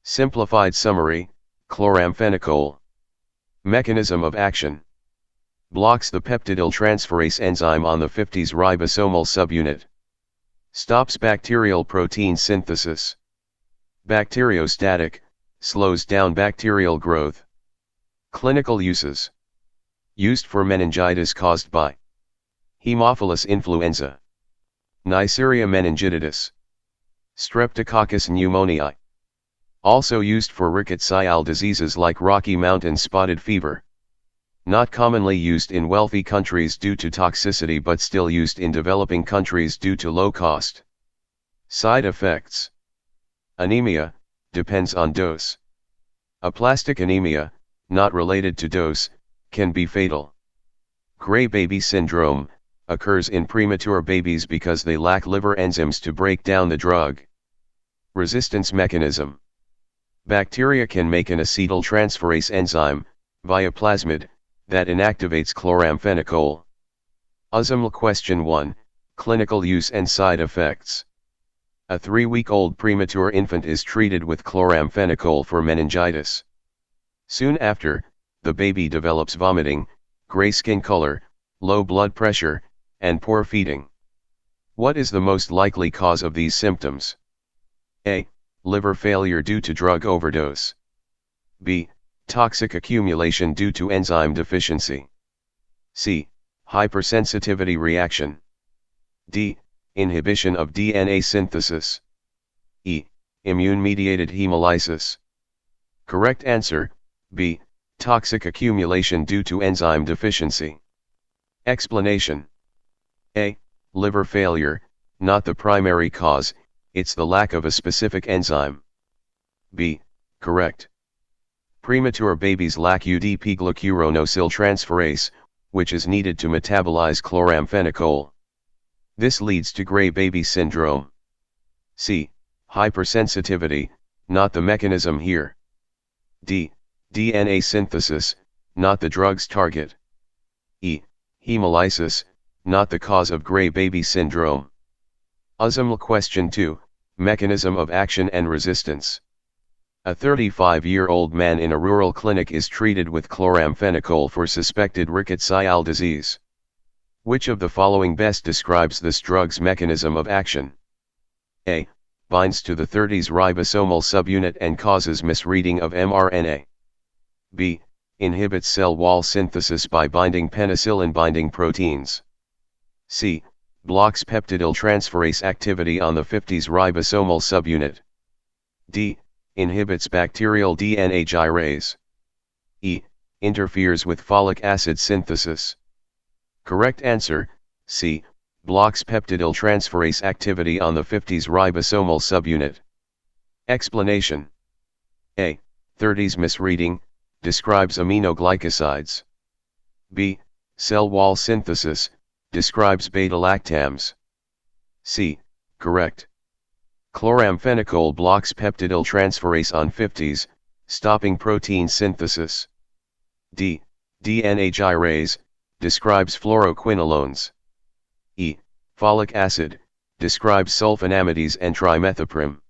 Simplified summary: chloramphenicol. Mechanism of action: blocks the peptidyl transferase enzyme on the 50s ribosomal subunit. Stops bacterial protein synthesis. Bacteriostatic, slows down bacterial growth. Clinical uses: used for meningitis caused by Haemophilus influenza, Neisseria meningitidis, Streptococcus pneumoniae. Also used for rickettsial diseases like Rocky Mountain spotted fever. Not commonly used in wealthy countries due to toxicity, but still used in developing countries due to low cost. Side effects: anemia, depends on dose. Aplastic anemia, not related to dose, can be fatal. Gray baby syndrome, occurs in premature babies because they lack liver enzymes to break down the drug. Resistance mechanism: bacteria can make an acetyltransferase enzyme, via plasmid, that inactivates chloramphenicol. USMLE Question 1, Clinical use and side effects. A 3-week-old premature infant is treated with chloramphenicol for meningitis. Soon after, the baby develops vomiting, gray skin color, low blood pressure, and poor feeding. What is the most likely cause of these symptoms? A. Liver failure due to drug overdose. B. Toxic accumulation due to enzyme deficiency. C. Hypersensitivity reaction. D. Inhibition of DNA synthesis. E. Immune-mediated hemolysis. Correct answer, B. Toxic accumulation due to enzyme deficiency. Explanation: A. Liver failure, not the primary cause, it's the lack of a specific enzyme. B. Correct. Premature babies lack UDP-glucuronidyltransferase, which is needed to metabolize chloramphenicol. This leads to gray baby syndrome. C. Hypersensitivity, not the mechanism here. D. DNA synthesis, not the drug's target. E. Hemolysis, not the cause of gray baby syndrome. USMLE Question 2, Mechanism of action and resistance. A 35-year-old man in a rural clinic is treated with chloramphenicol for suspected rickettsial disease. Which of the following best describes this drug's mechanism of action? A. Binds to the 30s ribosomal subunit and causes misreading of mRNA. B. Inhibits cell wall synthesis by binding penicillin-binding proteins. C. Blocks peptidyl transferase activity on the 50s ribosomal subunit. D. Inhibits bacterial DNA gyrase. E. Interferes with folic acid synthesis. Correct answer, C. Blocks peptidyl transferase activity on the 50s ribosomal subunit. Explanation: A. 30s misreading, describes aminoglycosides. B. Cell wall synthesis, describes beta-lactams. C. Correct. Chloramphenicol blocks peptidyl transferase on 50s, stopping protein synthesis. D. DNA gyrase, describes fluoroquinolones. E. Folic acid, describes sulfonamides and trimethoprim.